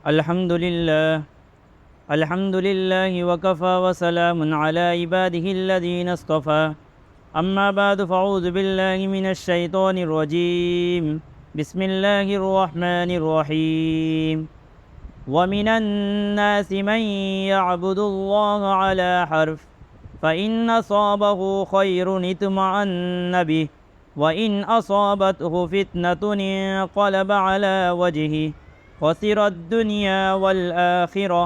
الحمد لله وكفى وسلام على عباده الذين اصطفى أما بعد فأعوذ بالله من الشيطان الرجيم بسم الله الرحمن الرحيم ومن الناس من يعبد الله على حرف فإن أصابه خير اطمأن به وإن أصابته فتنة انقلب على وجهه خسر الدنيا والآخرة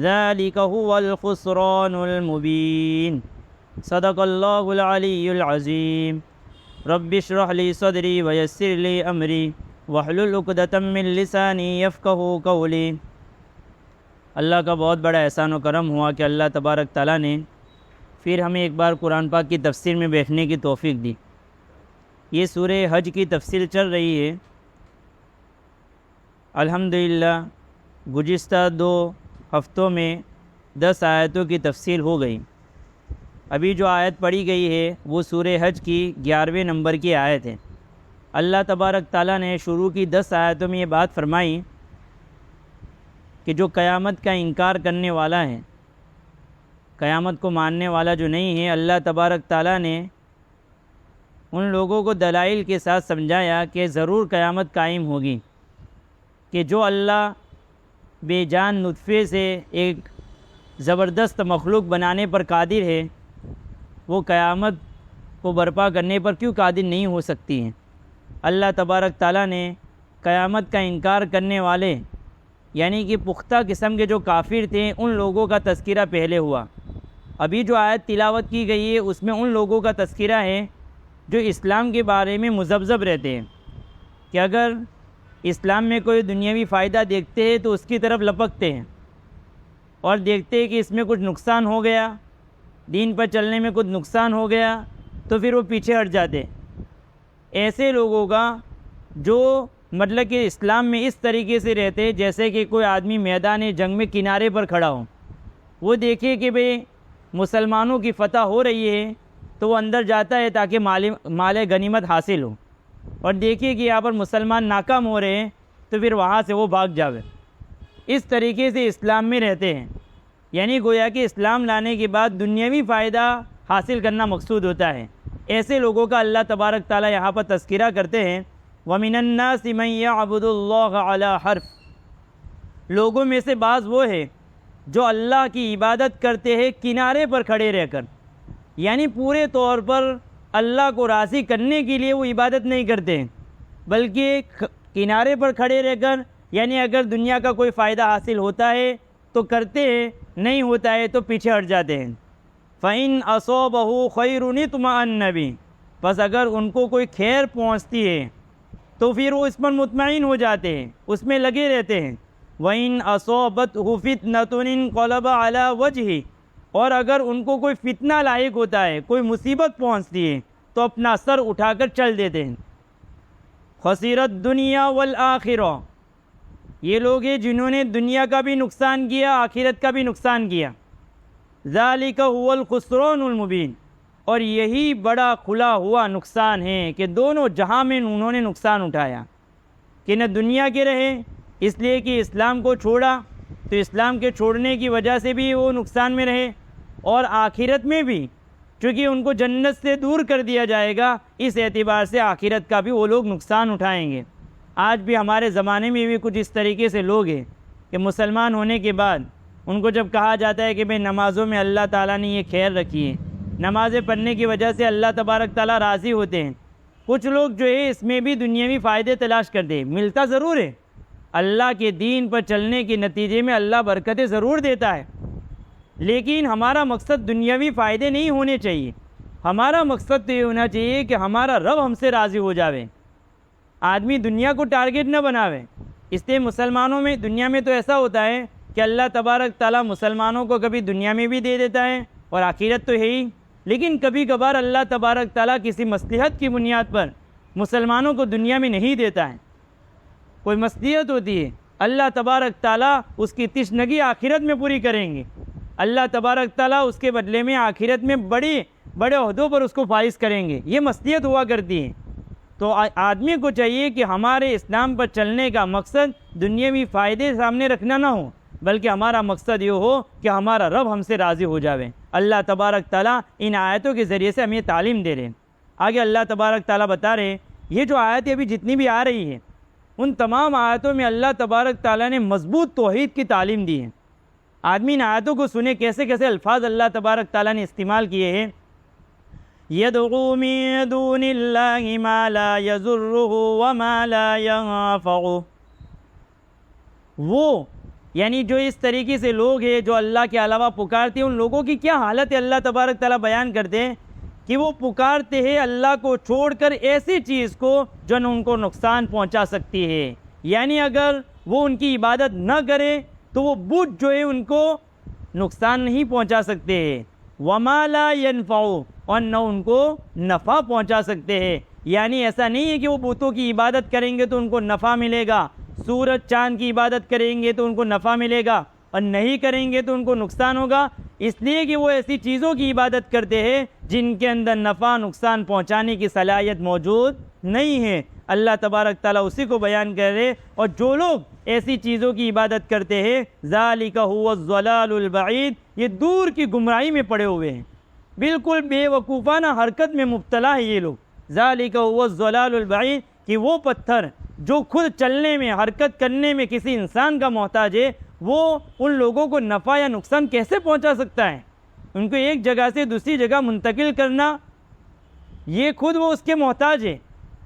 ذلك هو الخسران المبين صدق اللہ العلی العظیم رب اشرح لی صدری ویسر لی امری واحلل عقدۃ من لسانی یفقہوا قولی۔ اللہ کا بہت بڑا احسان و کرم ہوا کہ اللہ تبارک تعالیٰ نے پھر ہمیں ایک بار قرآن پاک کی تفسیر میں بیٹھنے کی توفیق دی۔ یہ سورہ حج کی تفسیر چل رہی ہے۔ الحمدللہ گزشتہ 2 ہفتوں میں 10 آیتوں کی تفسیر ہو گئی۔ ابھی جو آیت پڑھی گئی ہے وہ سورہ حج کی 11ویں نمبر کی آیت ہے۔ اللہ تبارک تعالیٰ نے شروع کی 10 آیتوں میں یہ بات فرمائی کہ جو قیامت کا انکار کرنے والا ہے، قیامت کو ماننے والا جو نہیں ہے، اللہ تبارک تعالیٰ نے ان لوگوں کو دلائل کے ساتھ سمجھایا کہ ضرور قیامت قائم ہوگی، کہ جو اللہ بے جان نطفے سے ایک زبردست مخلوق بنانے پر قادر ہے، وہ قیامت کو برپا کرنے پر کیوں قادر نہیں ہو سکتی ہیں۔ اللہ تبارک تعالیٰ نے قیامت کا انکار کرنے والے یعنی کہ پختہ قسم کے جو کافر تھے ان لوگوں کا تذکرہ پہلے ہوا۔ ابھی جو آیت تلاوت کی گئی ہے اس میں ان لوگوں کا تذکرہ ہے جو اسلام کے بارے میں مذبذب رہتے ہیں، کہ اگر اسلام میں کوئی دنیاوی فائدہ دیکھتے ہیں تو اس کی طرف لپکتے ہیں، اور دیکھتے ہیں کہ اس میں کچھ نقصان ہو گیا، دین پر چلنے میں کچھ نقصان ہو گیا تو پھر وہ پیچھے ہٹ جاتے۔ ایسے لوگوں کا جو مطلب کہ اسلام میں اس طریقے سے رہتے جیسے کہ کوئی آدمی میدان جنگ میں کنارے پر کھڑا ہو، وہ دیکھے کہ بھئی مسلمانوں کی فتح ہو رہی ہے تو وہ اندر جاتا ہے تاکہ مال غنیمت حاصل ہو، اور دیکھیے کہ یہاں پر مسلمان ناکام ہو رہے ہیں تو پھر وہاں سے وہ بھاگ جاوے۔ اس طریقے سے اسلام میں رہتے ہیں، یعنی گویا کہ اسلام لانے کے بعد دنیاوی فائدہ حاصل کرنا مقصود ہوتا ہے۔ ایسے لوگوں کا اللہ تبارک تعالیٰ یہاں پر تذکرہ کرتے ہیں، وَمِنَ النَّاسِ مَن يَعْبُدُ اللَّهَ عَلَى حَرْفٍ، لوگوں میں سے بعض وہ ہے جو اللہ کی عبادت کرتے ہیں کنارے پر کھڑے رہ کر، یعنی پورے طور پر اللہ کو راضی کرنے کے لیے وہ عبادت نہیں کرتے ہیں، بلکہ کنارے پر کھڑے رہ کر، یعنی اگر دنیا کا کوئی فائدہ حاصل ہوتا ہے تو کرتے ہیں، نہیں ہوتا ہے تو پیچھے ہٹ جاتے ہیں۔ فَإِنْ أَصَابَهُ خَيْرٌ اطْمَأَنَّ بِهِ، بس اگر ان کو کوئی خیر پہنچتی ہے تو پھر وہ اس پر مطمئن ہو جاتے ہیں، اس میں لگے رہتے ہیں۔ وَإِنْ أَصَابَتْهُ فِتْنَةٌ انقلب عَلَى وَجْهِهِ، اور اگر ان کو کوئی فتنہ لاحق ہوتا ہے، کوئی مصیبت پہنچتی ہے تو اپنا سر اٹھا کر چل دیتے ہیں۔ خسر الدنیا والآخرہ، یہ لوگ ہیں جنہوں نے دنیا کا بھی نقصان کیا، آخرت کا بھی نقصان کیا۔ ذالک هو الخسران المبین، اور یہی بڑا کھلا ہوا نقصان ہے کہ دونوں جہاں میں انہوں نے نقصان اٹھایا، کہ نہ دنیا کے رہے اس لیے کہ اسلام کو چھوڑا تو اسلام کے چھوڑنے کی وجہ سے بھی وہ نقصان میں رہے، اور آخرت میں بھی چونکہ ان کو جنت سے دور کر دیا جائے گا، اس اعتبار سے آخرت کا بھی وہ لوگ نقصان اٹھائیں گے۔ آج بھی ہمارے زمانے میں بھی کچھ اس طریقے سے لوگ ہیں کہ مسلمان ہونے کے بعد ان کو جب کہا جاتا ہے کہ بھئی نمازوں میں اللہ تعالیٰ نے یہ خیر رکھی ہے، نمازیں پڑھنے کی وجہ سے اللہ تبارک تعالیٰ راضی ہوتے ہیں، کچھ لوگ جو ہے اس میں بھی دنیاوی فائدے تلاش کرتے ہیں۔ ملتا ضرور ہے، اللہ کے دین پر چلنے کے نتیجے میں اللہ برکتیں ضرور دیتا ہے، لیکن ہمارا مقصد دنیاوی فائدے نہیں ہونے چاہیے۔ ہمارا مقصد تو یہ ہونا چاہیے کہ ہمارا رب ہم سے راضی ہو جاوے، آدمی دنیا کو ٹارگٹ نہ بناوے۔ اس لیے مسلمانوں میں دنیا میں تو ایسا ہوتا ہے کہ اللہ تبارک تعالیٰ مسلمانوں کو کبھی دنیا میں بھی دے دیتا ہے اور آخرت تو ہے ہی، لیکن کبھی کبھار اللہ تبارک تعالیٰ کسی مصلحت کی بنیاد پر مسلمانوں کو دنیا میں نہیں دیتا ہے۔ کوئی مصلحت ہوتی ہے، اللہ تبارک تعالیٰ اس کی تشنگی آخرت میں پوری کریں گے، اللہ تبارک تعالیٰ اس کے بدلے میں آخرت میں بڑے عہدوں پر اس کو فائز کریں گے، یہ مصلحت ہوا کرتی ہے۔ تو آدمی کو چاہیے کہ ہمارے اسلام پر چلنے کا مقصد دنیاوی فائدے سامنے رکھنا نہ ہو، بلکہ ہمارا مقصد یہ ہو کہ ہمارا رب ہم سے راضی ہو جاوے۔ اللہ تبارک تعالیٰ ان آیتوں کے ذریعے سے ہمیں تعلیم دے رہے ہیں۔ آگے اللہ تبارک تعالیٰ بتا رہے ہیں، یہ جو آیتیں ابھی جتنی بھی آ رہی ہیں ان تمام آیتوں میں اللہ تبارک تعالیٰ نے مضبوط توحید کی تعلیم دی ہے۔ آدمی ان آیتوں کو سنے کیسے کیسے الفاظ اللہ تبارک تعالیٰ نے استعمال کیے ہیں۔ يَدْعُو مِن دُونِ اللَّهِ مَا لَا يَضُرُّهُ وَمَا لَا يَنفَعُهُ، وہ یعنی جو اس طریقے سے لوگ ہیں جو اللہ کے علاوہ پکارتے ہیں، ان لوگوں کی کیا حالت ہے اللہ تبارک تعالیٰ بیان کرتے ہیں کہ وہ پکارتے ہیں اللہ کو چھوڑ کر ایسی چیز کو جو ان کو نقصان پہنچا سکتی ہے، یعنی اگر وہ ان کی عبادت نہ کرے تو وہ بت جو ہے ان کو نقصان نہیں پہنچا سکتے ہیں، وَمَا لَا يَنفَعُ، اور نہ ان کو نفع پہنچا سکتے ہیں۔ یعنی ایسا نہیں ہے کہ وہ بتوں کی عبادت کریں گے تو ان کو نفع ملے گا، سورج چاند کی عبادت کریں گے تو ان کو نفع ملے گا، اور نہیں کریں گے تو ان کو نقصان ہوگا، اس لیے کہ وہ ایسی چیزوں کی عبادت کرتے ہیں جن کے اندر نفع نقصان پہنچانے کی صلاحیت موجود نہیں ہے۔ اللہ تبارک تعالیٰ اسی کو بیان کر رہے، اور جو لوگ ایسی چیزوں کی عبادت کرتے ہیں ذالک هو الضلال البعید، یہ دور کی گمراہی میں پڑے ہوئے ہیں، بالکل بے وقوفانہ حرکت میں مبتلا ہے یہ لوگ۔ ذالک هو الضلال البعید، کہ وہ پتھر جو خود چلنے میں حرکت کرنے میں کسی انسان کا محتاج ہے، وہ ان لوگوں کو نفع یا نقصان کیسے پہنچا سکتا ہے؟ ان کو ایک جگہ سے دوسری جگہ منتقل کرنا، یہ خود وہ اس کے محتاج ہے۔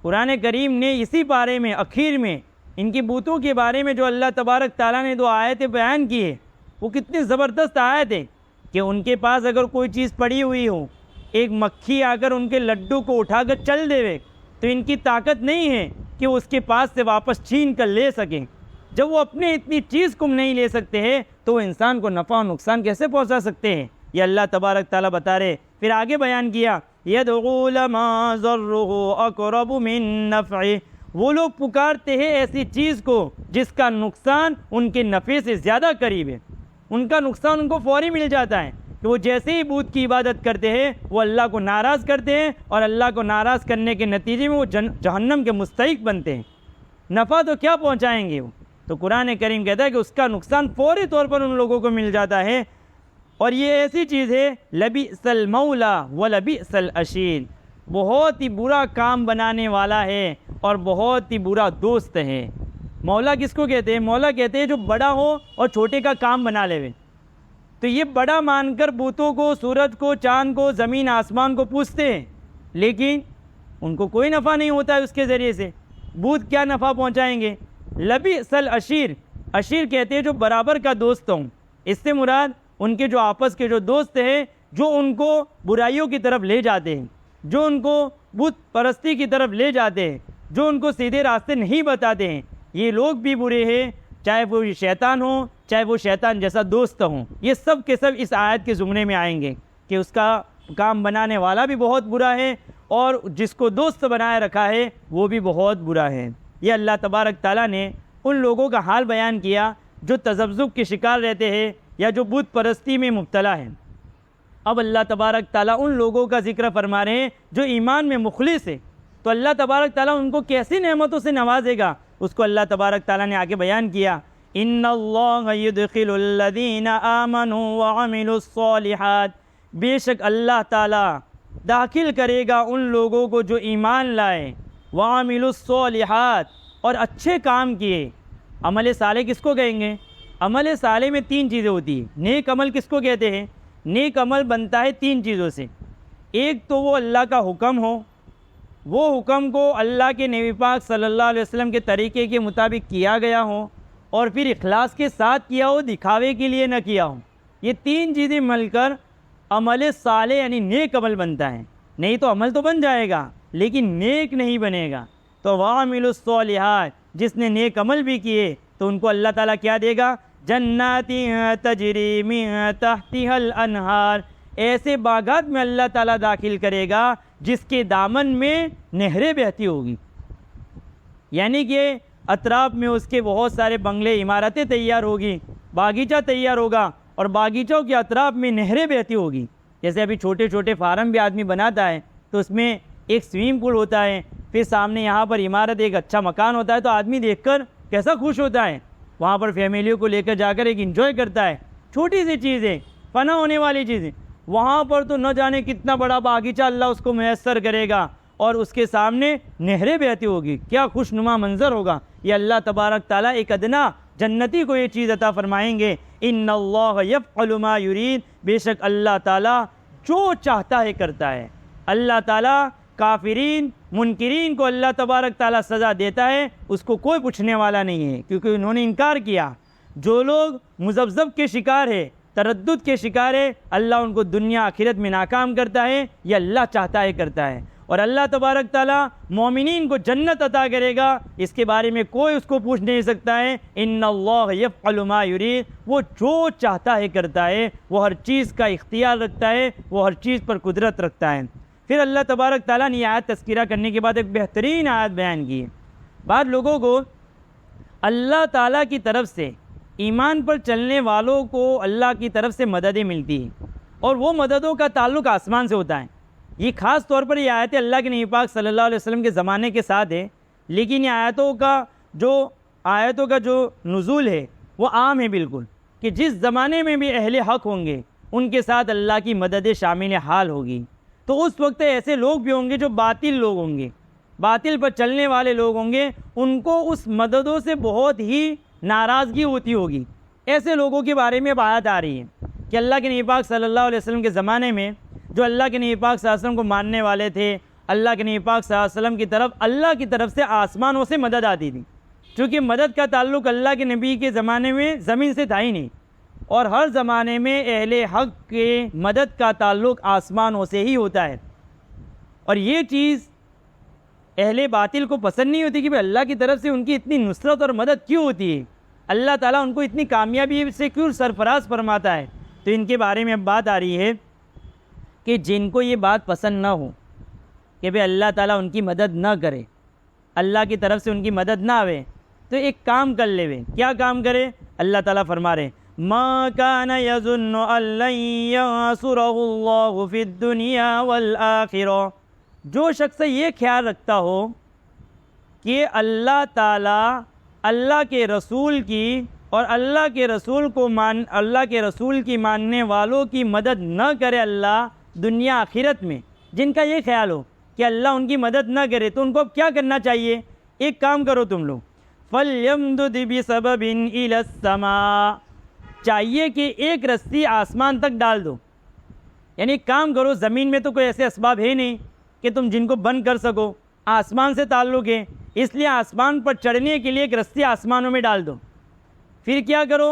قرآن کریم نے اسی بارے میں اخیر میں ان کی بتوں کے بارے میں جو اللہ تبارک تعالیٰ نے دو آیتیں بیان کی ہے، وہ کتنی زبردست آیت ہے کہ ان کے پاس اگر کوئی چیز پڑی ہوئی ہو، ایک مکھی آ کر ان کے لڈو کو اٹھا کر چل دے تو ان کی طاقت نہیں ہے کہ وہ اس کے پاس سے واپس چھین کر لے سکیں۔ جب وہ اپنے اتنی چیز کو نہیں لے سکتے ہیں تو وہ انسان کو نفع و نقصان کیسے پہنچا سکتے ہیں؟ یہ اللہ تبارک تعالیٰ بتا رہے۔ پھر آگے بیان کیا يَدْعُو لَمَا ضَرُّهُ أَقْرَبُ مِن نَفْعِهِ، وہ لوگ پکارتے ہیں ایسی چیز کو جس کا نقصان ان کے نفع سے زیادہ قریب ہے، ان کا نقصان ان کو فوری مل جاتا ہے، کہ وہ جیسے ہی بت کی عبادت کرتے ہیں وہ اللہ کو ناراض کرتے ہیں، اور اللہ کو ناراض کرنے کے نتیجے میں وہ جہنم کے مستحق بنتے ہیں۔ نفع تو کیا پہنچائیں گے وہ؟ تو قرآن کریم کہتا ہے کہ اس کا نقصان فوری طور پر ان لوگوں کو مل جاتا ہے، اور یہ ایسی چیز ہے لبئس المولا ولبئس العشیر، بہت ہی برا کام بنانے والا ہے اور بہت ہی برا دوست ہے۔ مولا کس کو کہتے ہیں؟ مولا کہتے ہیں جو بڑا ہو اور چھوٹے کا کام بنا لے۔ تو یہ بڑا مان کر بتوں کو، سورج کو، چاند کو، زمین آسمان کو پوجتے ہیں، لیکن ان کو کوئی نفع نہیں ہوتا ہے اس کے ذریعے سے۔ بت کیا نفع پہنچائیں گے؟ لبئس العشیر، عشیر کہتے ہیں جو برابر کا دوست ہوں، اس سے مراد ان کے جو آپس کے جو دوست ہیں جو ان کو برائیوں کی طرف لے جاتے ہیں، جو ان کو بت پرستی کی طرف لے جاتے ہیں، جو ان کو سیدھے راستے نہیں بتاتے ہیں، یہ لوگ بھی برے ہیں، چاہے وہ شیطان ہوں چاہے وہ شیطان جیسا دوست ہوں۔ یہ سب کے سب اس آیت کے زمرے میں آئیں گے کہ اس کا کام بنانے والا بھی بہت برا ہے اور جس کو دوست بنائے رکھا ہے وہ بھی بہت برا ہے۔ یہ اللہ تبارک تعالیٰ نے ان لوگوں کا حال بیان کیا جو تذبذب کے شکار رہتے ہیں یا جو بت پرستی میں مبتلا ہیں۔ اب اللہ تبارک تعالیٰ ان لوگوں کا ذکر فرما رہے ہیں جو ایمان میں مخلص ہے، تو اللہ تبارک تعالیٰ ان کو کیسی نعمتوں سے نوازے گا اس کو اللہ تبارک تعالیٰ نے آگے بیان کیا۔ ان اللہ یدخل الذین آمنوا وعملوا الصالحات، بے شک اللہ تعالیٰ داخل کرے گا ان لوگوں کو جو ایمان لائے، وعملوا الصالحات، اور اچھے کام کیے۔ عمل صالح کس کو کہیں گے؟ عمل صالح میں تین چیزیں ہوتی ہیں۔ نیک عمل کس کو کہتے ہیں؟ نیک عمل بنتا ہے تین چیزوں سے، ایک تو وہ اللہ کا حکم ہو، وہ حکم کو اللہ کے نبی پاک صلی اللہ علیہ وسلم کے طریقے کے مطابق کیا گیا ہو، اور پھر اخلاص کے ساتھ کیا ہو، دکھاوے کے لیے نہ کیا ہو۔ یہ تین چیزیں مل کر عمل صالح یعنی نیک عمل بنتا ہے۔ نہیں تو عمل تو بن جائے گا لیکن نیک نہیں بنے گا۔ تو وَعَمِلُوا الصَّالِحَاتِ، جس نے نیک عمل بھی کیے تو ان کو اللہ تعالیٰ کیا دے گا؟ جنات تجری من تحتها الانہار، ایسے باغات میں اللہ تعالیٰ داخل کرے گا جس کے دامن میں نہریں بہتی ہوگی، یعنی کہ اطراف میں اس کے بہت سارے بنگلے، عمارتیں تیار ہوگی، باغیچہ تیار ہوگا، اور باغیچوں کے اطراف میں نہریں بہتی ہوگی۔ جیسے ابھی چھوٹے چھوٹے فارم بھی آدمی بناتا ہے تو اس میں ایک سوئمنگ پول ہوتا ہے، پھر سامنے یہاں پر عمارت ایک اچھا مکان ہوتا ہے تو آدمی دیکھ کر کیسا خوش ہوتا ہے، وہاں پر فیملیوں کو لے کر جا کر ایک انجوائے کرتا ہے. چھوٹی سی چیزیں، فنا ہونے والی چیزیں، وہاں پر تو نہ جانے کتنا بڑا باغیچہ اللہ اس کو میسر کرے گا اور اس کے سامنے نہریں بہتی ہوگی، کیا خوش نما منظر ہوگا. یہ اللہ تبارک تعالیٰ ایک ادنا جنتی کو یہ چیز عطا فرمائیں گے. ان اللہ یفعل ما یرید، بے شک اللہ تعالیٰ جو چاہتا ہے کرتا ہے. اللہ تعالیٰ کافرین منکرین کو اللہ تبارک تعالیٰ سزا دیتا ہے، اس کو کوئی پوچھنے والا نہیں ہے کیونکہ انہوں نے انکار کیا. جو لوگ مذبذب کے شکار ہے، تردد کے شکار ہے، اللہ ان کو دنیا آخرت میں ناکام کرتا ہے. یہ اللہ چاہتا ہے کرتا ہے. اور اللہ تبارک تعالیٰ مومنین کو جنت عطا کرے گا، اس کے بارے میں کوئی اس کو پوچھ نہیں سکتا ہے. ان اللہ یفعل ما یرید، وہ جو چاہتا ہے کرتا ہے، وہ ہر چیز کا اختیار رکھتا ہے، وہ ہر چیز پر قدرت رکھتا ہے. پھر اللہ تبارک تعالیٰ نے یہ آیت تذکرہ کرنے کے بعد ایک بہترین آیت بیان کی ہے. بعض لوگوں کو اللہ تعالیٰ کی طرف سے، ایمان پر چلنے والوں کو اللہ کی طرف سے مددیں ملتی ہیں اور وہ مددوں کا تعلق آسمان سے ہوتا ہے. یہ خاص طور پر یہ آیتیں اللہ کے نبی پاک صلی اللہ علیہ وسلم کے زمانے کے ساتھ ہے، لیکن یہ آیتوں کا جو نزول ہے وہ عام ہے بالکل، کہ جس زمانے میں بھی اہل حق ہوں گے ان کے ساتھ اللہ کی مدد شامل حال ہوگی. تو اس وقت ایسے لوگ بھی ہوں گے جو باطل لوگ ہوں گے، باطل پر چلنے والے لوگ ہوں گے، ان کو اس مددوں سے بہت ہی ناراضگی ہوتی ہوگی. ایسے لوگوں کے بارے میں بات آ رہی ہے کہ اللہ کے نبی پاک صلی اللہ علیہ وسلم کے زمانے میں جو اللہ کے نبی پاک صلی اللہ علیہ وسلم کو ماننے والے تھے، اللہ کے نبی پاک صلی اللہ علیہ وسلم کی طرف اللہ کی طرف سے آسمانوں سے مدد آتی تھی. چونکہ مدد کا تعلق اللہ کے نبی کے زمانے میں زمین سے تھا ہی نہیں، اور ہر زمانے میں اہل حق کے مدد کا تعلق آسمانوں سے ہی ہوتا ہے. اور یہ چیز اہل باطل کو پسند نہیں ہوتی کہ بھئی اللہ کی طرف سے ان کی اتنی نصرت اور مدد کیوں ہوتی ہے، اللہ تعالیٰ ان کو اتنی کامیابی سے کیوں سرفراز فرماتا ہے. تو ان کے بارے میں اب بات آ رہی ہے کہ جن کو یہ بات پسند نہ ہو کہ بھئی اللہ تعالیٰ ان کی مدد نہ کرے، اللہ کی طرف سے ان کی مدد نہ آوے، تو ایک کام کر لے. کیا کام کرے؟ اللہ تعالیٰ فرما رہے ما کان یظن ان لن ینصرہ اللہ فی الدنیا والآخرہ، جو شخص یہ خیال رکھتا ہو کہ اللہ تعالیٰ اللہ کے رسول کی اور اللہ کے رسول کی ماننے والوں کی مدد نہ کرے اللہ دنیا آخرت میں، جن کا یہ خیال ہو کہ اللہ ان کی مدد نہ کرے، تو ان کو اب کیا کرنا چاہیے؟ ایک کام کرو تم لوگ، فَلْيَمْدُدْ بِسَبَبٍ إِلَى السَّمَاءِ، چاہیے کہ ایک رسی آسمان تک ڈال دو. یعنی کام کرو، زمین میں تو کوئی ایسے اسباب ہے نہیں کہ تم جن کو بند کر سکو، آسمان سے تعلق ہے، اس لیے آسمان پر چڑھنے کے لیے ایک رسی آسمانوں میں ڈال دو. پھر کیا کرو؟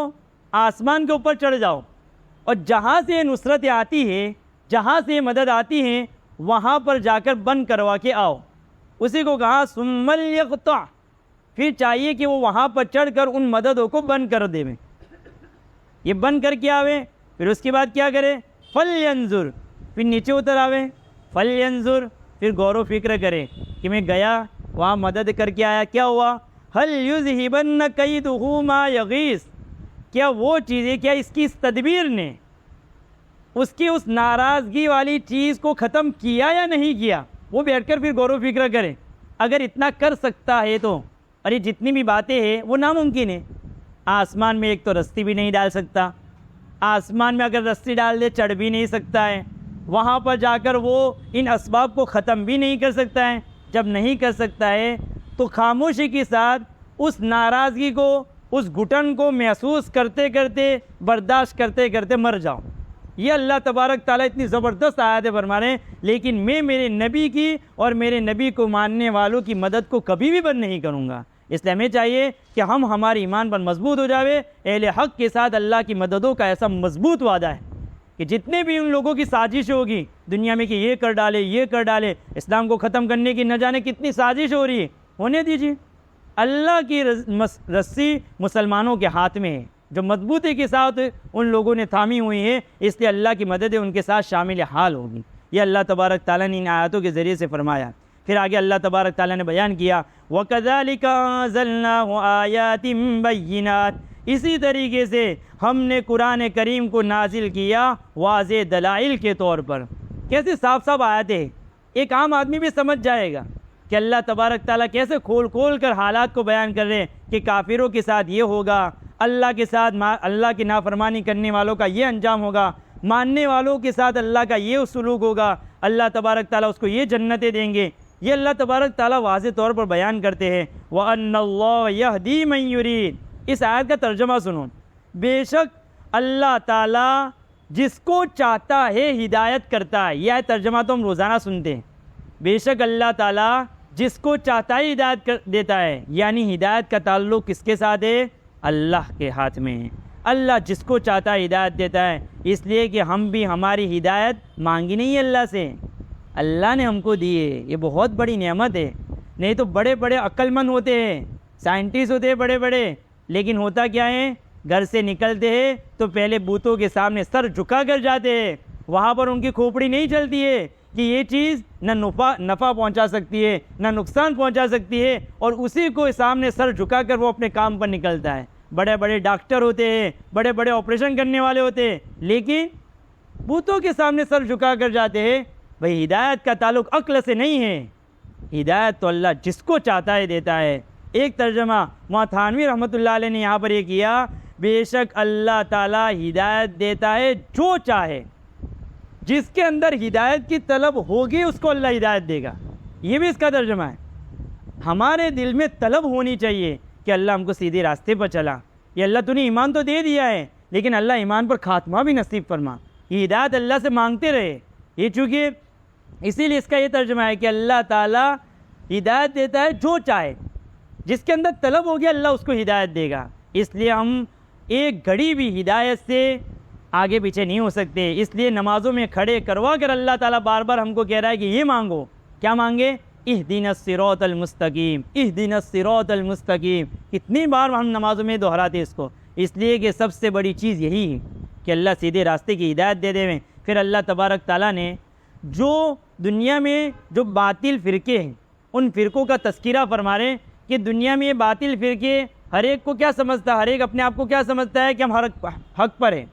آسمان کے اوپر چڑھ جاؤ اور جہاں سے نصرت آتی ہے، جہاں سے مدد آتی ہے، وہاں پر جا کر بند کروا کے آؤ. اسی کو کہا ثم لیقطع، پھر چاہیے کہ وہ وہاں پر چڑھ کر ان مددوں کو بند کر دے. یہ بند کر کے آوے، پھر اس کے بعد کیا کرے؟ فلینظر، پھر نیچے اتر آوے، فلینظر، پھر غور و فکر کرے کہ میں گیا وہاں مدد کر کے آیا، کیا ہوا؟ هل یذہبن کیدہ ما یغیث، کیا وہ چیزیں، کیا اس کی اس تدبیر نے اس کی اس ناراضگی والی چیز کو ختم کیا یا نہیں کیا؟ وہ بیٹھ کر پھر غور و فکر کرے. اگر اتنا کر سکتا ہے تو، اور یہ جتنی بھی باتیں ہیں وہ ناممکن ہے. آسمان میں ایک تو رسی بھی نہیں ڈال سکتا، آسمان میں اگر رسی ڈال دے چڑھ بھی نہیں سکتا ہے، وہاں پر جا کر وہ ان اسباب کو ختم بھی نہیں کر سکتا ہے. جب نہیں کر سکتا ہے تو خاموشی کے ساتھ اس ناراضگی کو، اس گھٹن کو محسوس کرتے کرتے، برداشت کرتے کرتے مر جاؤ. یہ اللہ تبارک تعالیٰ اتنی زبردست آیتیں فرما رہے ہیں. لیکن میں میرے نبی کی اور میرے نبی کو ماننے والوں کی مدد کو کبھی بھی بند نہیں کروں گا. اس لیے ہمیں چاہیے کہ ہم ہمارے ایمان پر مضبوط ہو جاوے. اہل حق کے ساتھ اللہ کی مددوں کا ایسا مضبوط وعدہ ہے کہ جتنے بھی ان لوگوں کی سازش ہوگی دنیا میں کہ یہ کر ڈالے، یہ کر ڈالے، اسلام کو ختم کرنے کی نہ جانے کتنی سازش ہو رہی ہے، ہونے دیجیے. اللہ کی رسی مسلمانوں کے ہاتھ میں ہے جو مضبوطی کے ساتھ ان لوگوں نے تھامی ہوئی ہے، اس لیے اللہ کی مدد ان کے ساتھ شامل حال ہوگی. یہ اللہ تبارک تعالیٰ نے ان آیاتوں کے ذریعے سے فرمایا. پھر آگے اللہ تبارک تعالیٰ نے بیان کیا وَكَذَلِكَ أَنزَلْنَاهُ آيَاتٍ بَيِّنَاتٍ، اسی طریقے سے ہم نے قرآن کریم کو نازل کیا واضح دلائل کے طور پر. کیسے صاف صاف آیتیں، ایک عام آدمی بھی سمجھ جائے گا کہ کہ اللہ تبارک تعالیٰ کیسے کھول کھول کر حالات کو بیان کر رہے ہیں کہ کافروں کے ساتھ یہ ہوگا، اللہ کے ساتھ اللہ کی نافرمانی کرنے والوں کا یہ انجام ہوگا، ماننے والوں کے ساتھ اللہ کا یہ سلوک ہوگا، اللہ تبارک تعالیٰ اس کو یہ جنتیں دیں گے۔ یہ اللہ تبارک تعالیٰ واضح طور پر بیان کرتے ہیں وَأَنَّ اللَّهَ يَهْدِي مَن يُرِيدُ۔ اس آیت کا ترجمہ سنو، بے شک اللہ تعالیٰ جس کو چاہتا ہے ہدایت کرتا ہے۔ یہ ترجمہ تو ہم روزانہ سنتے ہیں، بے شک اللہ تعالیٰ جس کو چاہتا ہے ہدایت دیتا ہے، یعنی ہدایت کا تعلق کس کے ساتھ ہے؟ اللہ کے ہاتھ میں ہے۔ اللہ جس کو چاہتا ہے ہدایت دیتا ہے، اس لیے کہ ہم بھی ہماری ہدایت مانگی نہیں ہے اللہ سے، اللہ نے ہم کو دی ہے۔ یہ بہت بڑی نعمت ہے۔ نہیں تو بڑے بڑے عقل مند ہوتے ہیں، سائنٹسٹ ہوتے ہیں بڑے بڑے، لیکن ہوتا کیا ہے؟ گھر سے نکلتے ہیں تو پہلے بتوں کے سامنے سر جھکا کر جاتے ہیں، وہاں پر ان کی کھوپڑی نہیں چلتی ہے کہ یہ چیز نہ نفع پہنچا سکتی ہے نہ نقصان پہنچا سکتی ہے، اور اسی کو سامنے سر جھکا کر وہ اپنے کام پر نکلتا ہے۔ بڑے بڑے ڈاکٹر ہوتے ہیں، بڑے بڑے آپریشن کرنے والے ہوتے ہیں، لیکن بتوں کے سامنے سر جھکا کر جاتے ہیں۔ بھئی ہدایت کا تعلق عقل سے نہیں ہے، ہدایت تو اللہ جس کو چاہتا ہے دیتا ہے۔ ایک ترجمہ وہاں تھانوی رحمۃ اللہ علیہ نے یہاں پر یہ کیا، بے شک اللہ تعالیٰ ہدایت دیتا ہے جو چاہے، جس کے اندر ہدایت کی طلب ہوگی اس کو اللہ ہدایت دے گا۔ یہ بھی اس کا ترجمہ ہے۔ ہمارے دل میں طلب ہونی چاہیے کہ اللہ ہم کو سیدھے راستے پر چلا۔ یہ اللہ تو نے ایمان تو دے دیا ہے، لیکن اللہ ایمان پر خاتمہ بھی نصیب فرما۔ یہ ہدایت اللہ سے مانگتے رہے۔ یہ چونکہ اسی لیے اس کا یہ ترجمہ ہے کہ اللہ تعالیٰ ہدایت دیتا ہے جو چاہے، جس کے اندر طلب ہوگی اللہ اس کو ہدایت دے گا۔ اس لیے ہم ایک گھڑی بھی ہدایت سے آگے پیچھے نہیں ہو سکتے۔ اس لیے نمازوں میں کھڑے کروا کر اللہ تعالیٰ بار بار ہم کو کہہ رہا ہے کہ یہ مانگو۔ کیا مانگے؟ اہدنا الصراط المستقیم، اہدنا الصراط المستقیم۔ کتنی بار ہم نمازوں میں دہراتے اس کو، اس لیے کہ سب سے بڑی چیز یہی ہے کہ اللہ سیدھے راستے کی ہدایت دے دے۔ پھر اللہ تبارک تعالیٰ نے جو دنیا میں جو باطل فرقے ہیں ان فرقوں کا تذکرہ فرما رہے ہیں کہ دنیا میں یہ باطل فرقے ہر ایک کو کیا سمجھتا ہے، ہر ایک اپنے آپ کو کیا سمجھتا ہے کہ ہم حق پر ہیں،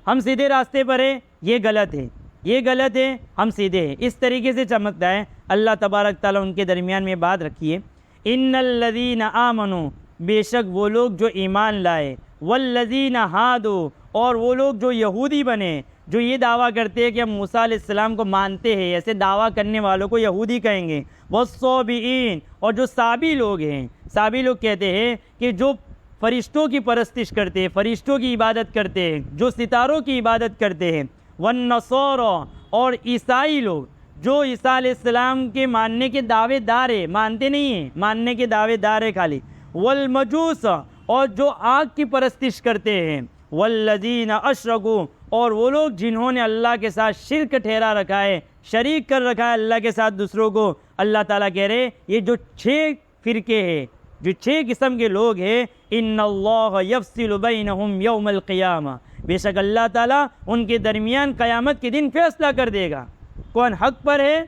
ہم سیدھے راستے پر ہیں، یہ غلط ہے، یہ غلط ہے، ہم سیدھے ہیں، اس طریقے سے چمکتا ہے۔ اللہ تبارک تعالیٰ ان کے درمیان میں بات رکھی ہے، ان الذین آمنوا، بے شک وہ لوگ جو ایمان لائے، والذین ہادوا، اور وہ لوگ جو یہودی بنے، جو یہ دعویٰ کرتے ہیں کہ ہم موسیٰ علیہ السلام کو مانتے ہیں، ایسے دعویٰ کرنے والوں کو یہودی کہیں گے۔ والصابئین، اور جو صابی لوگ ہیں، صابی لوگ کہتے ہیں کہ جو فرشتوں کی پرستش کرتے ہیں، فرشتوں کی عبادت کرتے ہیں، جو ستاروں کی عبادت کرتے ہیں۔ والنصارى، اور عیسائی لوگ جو عیسیٰ علیہ السلام کے ماننے کے دعوے دار ہیں، مانتے نہیں ہیں، ماننے کے دعوے دار ہیں خالی۔ والمجوس، اور جو آگ کی پرستش کرتے ہیں۔ والذین اشرکوا، اور وہ لوگ جنہوں نے اللہ کے ساتھ شرک ٹھہرا رکھا ہے، شریک کر رکھا ہے اللہ کے ساتھ دوسروں کو۔ اللہ تعالیٰ کہہ رہے یہ جو 6 فرقے ہیں، جو 6 قسم کے لوگ ہیں، ان اللہ یفصل بینہم یوم القیامہ، بے شک اللہ تعالیٰ ان کے درمیان قیامت کے دن فیصلہ کر دے گا، کون حق پر ہے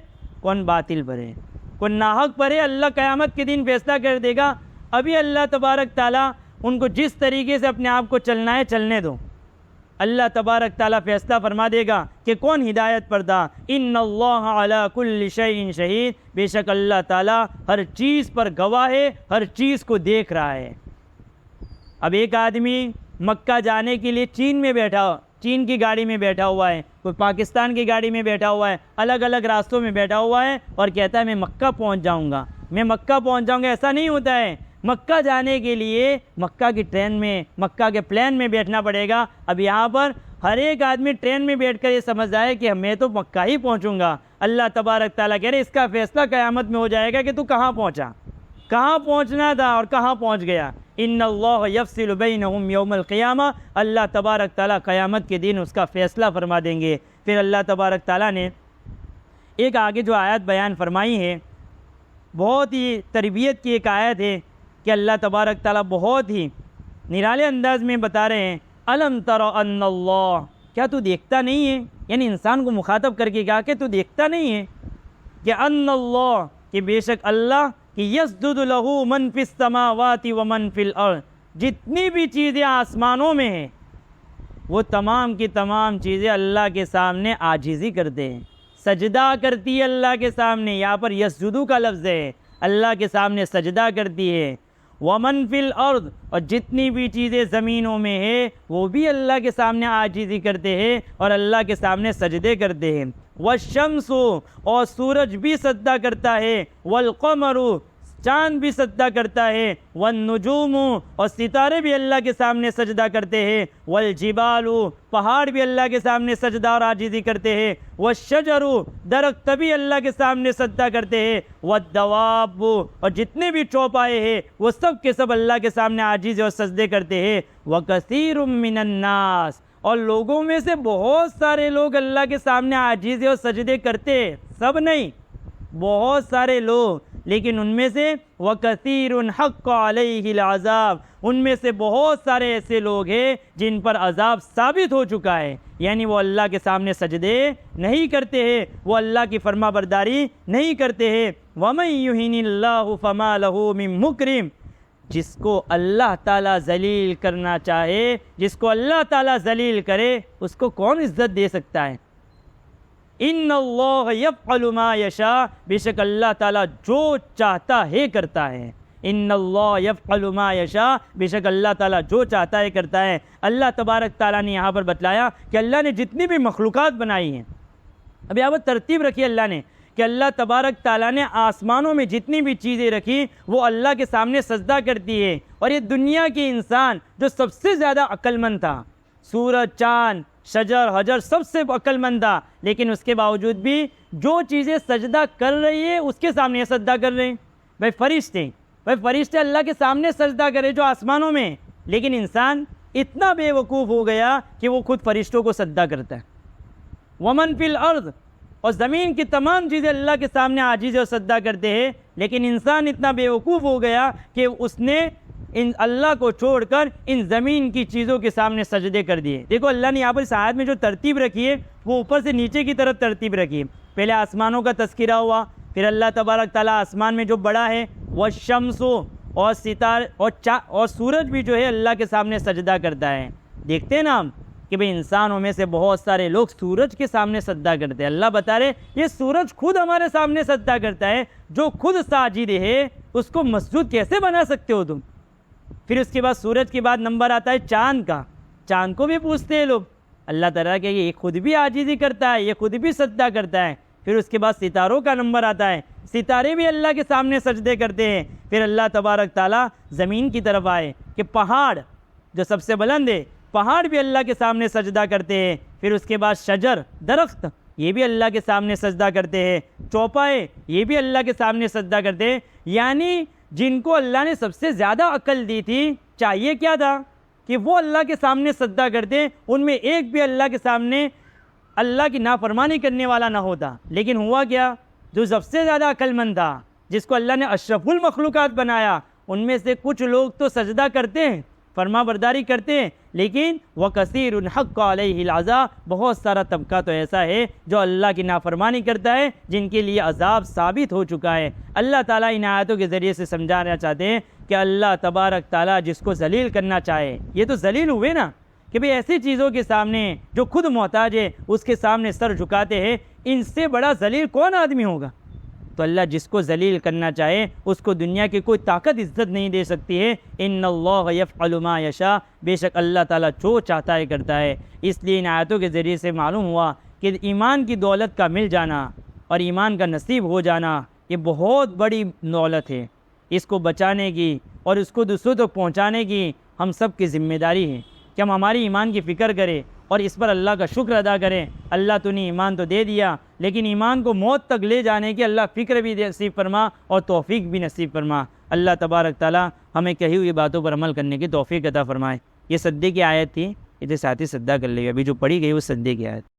کون باطل پر ہے، کون ناحق پر ہے، اللہ قیامت کے دن فیصلہ کر دے گا۔ ابھی اللہ تبارک تعالیٰ ان کو جس طریقے سے اپنے آپ کو چلنا ہے چلنے دو، اللہ تبارک تعالیٰ فیصلہ فرما دے گا کہ کون ہدایت پر تھا۔ ان اللہ علی کل شیء شہید، بے شک اللہ تعالیٰ ہر چیز پر گواہ ہے، ہر چیز کو دیکھ رہا ہے۔ اب ایک آدمی مکہ جانے کے لیے چین کی گاڑی میں بیٹھا ہوا ہے، کوئی پاکستان کی گاڑی میں بیٹھا ہوا ہے، الگ الگ راستوں میں بیٹھا ہوا ہے اور کہتا ہے میں مکہ پہنچ جاؤں گا، میں مکہ پہنچ جاؤں گا۔ ایسا نہیں ہوتا ہے۔ مکہ جانے کے لیے مکہ کی ٹرین میں، مکہ کے پلین میں بیٹھنا پڑے گا۔ اب یہاں پر ہر ایک آدمی ٹرین میں بیٹھ کر یہ سمجھ جائے کہ میں تو مکہ ہی پہنچوں گا۔ اللہ تبارک تعالیٰ کہہ رہے اس کا فیصلہ قیامت میں ہو جائے گا کہ تو کہاں پہنچا، کہاں پہنچنا تھا اور کہاں پہنچ گیا۔ ان اللہ یفصل بینہم یوم القیامہ، اللہ تبارک تعالیٰ قیامت کے دن اس کا فیصلہ فرما دیں گے۔ پھر اللہ تبارک تعالیٰ نے ایک آگے جو آیت بیان فرمائی ہے، بہت ہی تربیت کی ایک آیت ہے کہ اللہ تبارک تعالیٰ بہت ہی نرالے انداز میں بتا رہے ہیں، الم تر ان اللہ، کیا تو دیکھتا نہیں ہے، یعنی انسان کو مخاطب کر کے کہا کہ تو دیکھتا نہیں ہے کہ ان اللہ، کہ بے شک اللہ، کہ یسجد لہ من فی السماوات ومن فی الارض، جتنی بھی چیزیں آسمانوں میں ہیں وہ تمام کی تمام چیزیں اللہ کے سامنے عاجزی کرتے ہیں، سجدہ کرتی ہے اللہ کے سامنے۔ یہاں پر یسجدو کا لفظ ہے، اللہ کے سامنے سجدہ کرتی ہے۔ ومن فی الارض، اور جتنی بھی چیزیں زمینوں میں ہے وہ بھی اللہ کے سامنے عاجزی کرتے ہیں اور اللہ کے سامنے سجدے کرتے ہیں۔ والشمس، اور سورج بھی سجدہ کرتا ہے۔ والقمر، چاند بھی سجدہ کرتا ہے۔ والنجوم، اور ستارے بھی اللہ کے سامنے سجدہ کرتے ہیں۔ والجبال، پہاڑ بھی اللہ کے سامنے سجدہ اور عاجزی کرتے ہیں۔ والشجر، درخت بھی اللہ کے سامنے سجدہ کرتے ہیں۔ والدواب، اور جتنے بھی چوپائے ہیں وہ سب کے سب اللہ کے سامنے عاجزی اور سجدے کرتے ہیں۔ وکثیر من الناس، اور لوگوں میں سے بہت سارے لوگ اللہ کے سامنے عاجزی اور سجدے کرتے ہیں، سب نہیں، بہت سارے لوگ، لیکن ان میں سے وَكَثِيرٌ حَقَّ عَلَيْهِ الْعَذَابُ، ان میں سے بہت سارے ایسے لوگ ہیں جن پر عذاب ثابت ہو چکا ہے، یعنی وہ اللہ کے سامنے سجدے نہیں کرتے ہیں، وہ اللہ کی فرما برداری نہیں کرتے ہیں۔ وَمَن يُهِنِ اللَّهُ فَمَا لَهُ مِن مُكْرِمٍ، جس کو اللہ تعالیٰ ذلیل کرنا چاہے، جس کو اللہ تعالیٰ ذلیل کرے، اس کو کون عزت دے سکتا ہے؟ ان اللہ یفعل ما یشاء، بے شک اللہ تعالیٰ جو چاہتا ہے کرتا ہے۔ ان اللہ یفعل ما یشاء، بے شک اللہ تعالیٰ جو چاہتا ہے کرتا ہے۔ اللہ تبارک تعالیٰ نے یہاں پر بتلایا کہ اللہ نے جتنی بھی مخلوقات بنائی ہیں، اب یہاں پر ترتیب رکھی اللہ نے کہ اللہ تبارک تعالیٰ نے آسمانوں میں جتنی بھی چیزیں رکھی وہ اللہ کے سامنے سجدہ کرتی ہے، اور یہ دنیا کے انسان جو سب سے زیادہ عقل مند تھا، سورج، چاند، شجر، حجر، سب سے عقل مند تھا، لیکن اس کے باوجود بھی جو چیزیں سجدہ کر رہی ہے اس کے سامنے سجدہ کر رہے ہیں۔ بھائی فرشتے اللہ کے سامنے سجدہ کرے جو آسمانوں میں، لیکن انسان اتنا بے وقوف ہو گیا کہ وہ خود فرشتوں کو سجدہ کرتا ہے۔ ومن فی الارض، اور زمین کی تمام چیزیں اللہ کے سامنے عاجز اور سجدہ کرتے ہیں، لیکن انسان اتنا بے وقوف ہو گیا کہ اس نے ان اللہ کو چھوڑ کر ان زمین کی چیزوں کے سامنے سجدے کر دیے۔ دیکھو اللہ نے یہاں پر اس آیت میں جو ترتیب رکھی ہے وہ اوپر سے نیچے کی طرف ترتیب رکھی ہے۔ پہلے آسمانوں کا تذکرہ ہوا، پھر اللہ تبارک تعالیٰ آسمان میں جو بڑا ہے، والشمس، اور ستارے اور سورج بھی جو ہے اللہ کے سامنے سجدہ کرتا ہے۔ دیکھتے ہیں نا ہم کہ بھئی انسانوں میں سے بہت سارے لوگ سورج کے سامنے سجدہ کرتے ہیں۔ اللہ بتا رہے یہ سورج خود ہمارے سامنے سجدہ کرتا ہے، جو خود ساجد ہے اس کو مسجود کیسے بنا سکتے ہو تم؟ پھر اس کے بعد سورج کے بعد نمبر آتا ہے چاند کا، چاند کو بھی پوچھتے ہیں لوگ، اللہ تعالیٰ کہ یہ خود بھی عاجزی کرتا ہے، یہ خود بھی سجدہ کرتا ہے۔ پھر اس کے بعد ستاروں کا نمبر آتا ہے، ستارے بھی اللہ کے سامنے سجدے کرتے ہیں۔ پھر اللہ تبارک تعالیٰ زمین کی طرف آئے کہ پہاڑ جو سب سے بلند ہے، پہاڑ بھی اللہ کے سامنے سجدہ کرتے ہیں۔ پھر اس کے بعد شجر، درخت، یہ بھی اللہ کے سامنے سجدہ کرتے ہیں۔ چوپائے، یہ بھی اللہ کے سامنے سجدہ کرتے ہیں۔ یعنی جن کو اللہ نے سب سے زیادہ عقل دی تھی، چاہیے کیا تھا کہ وہ اللہ کے سامنے سجدہ کرتے، ان میں ایک بھی اللہ کے سامنے اللہ کی نافرمانی کرنے والا نہ ہوتا۔ لیکن ہوا کیا؟ جو سب سے زیادہ عقل مند تھا، جس کو اللہ نے اشرف المخلوقات بنایا، ان میں سے کچھ لوگ تو سجدہ کرتے ہیں، فرما برداری کرتے ہیں، لیکن وَكَثِيرٌ حَقَّ عَلَيْهِ الْعَذَابُ، بہت سارا طبقہ تو ایسا ہے جو اللہ کی نافرمانی کرتا ہے، جن کے لیے عذاب ثابت ہو چکا ہے۔ اللہ تعالیٰ ان آیتوں کے ذریعے سے سمجھانا چاہتے ہیں کہ اللہ تبارک تعالیٰ جس کو ذلیل کرنا چاہے، یہ تو ذلیل ہوئے نا کہ بھئی ایسی چیزوں کے سامنے جو خود محتاج ہے اس کے سامنے سر جھکاتے ہیں، ان سے بڑا ذلیل کون آدمی ہوگا؟ تو اللہ جس کو ذلیل کرنا چاہے اس کو دنیا کی کوئی طاقت عزت نہیں دے سکتی ہے۔ ان اللہ یفعل ما یشاء، بے شک اللہ تعالیٰ جو چاہتا ہے کرتا ہے۔ اس لیے ان آیتوں کے ذریعے سے معلوم ہوا کہ ایمان کی دولت کا مل جانا اور ایمان کا نصیب ہو جانا یہ بہت بڑی دولت ہے۔ اس کو بچانے کی اور اس کو دوسروں تک پہنچانے کی ہم سب کی ذمہ داری ہے کہ ہم ہماری ایمان کی فکر کریں اور اس پر اللہ کا شکر ادا کریں۔ اللہ تو نے ایمان تو دے دیا، لیکن ایمان کو موت تک لے جانے کی اللہ فکر بھی نصیب فرما اور توفیق بھی نصیب فرما۔ اللہ تبارک تعالیٰ ہمیں کہی ہوئی باتوں پر عمل کرنے کی توفیق عطا فرمائے۔ یہ سجدے کی آیت تھی، اسے ساتھ ہی سجدہ کر لے، ابھی جو پڑھی گئی وہ سجدے کی آیت۔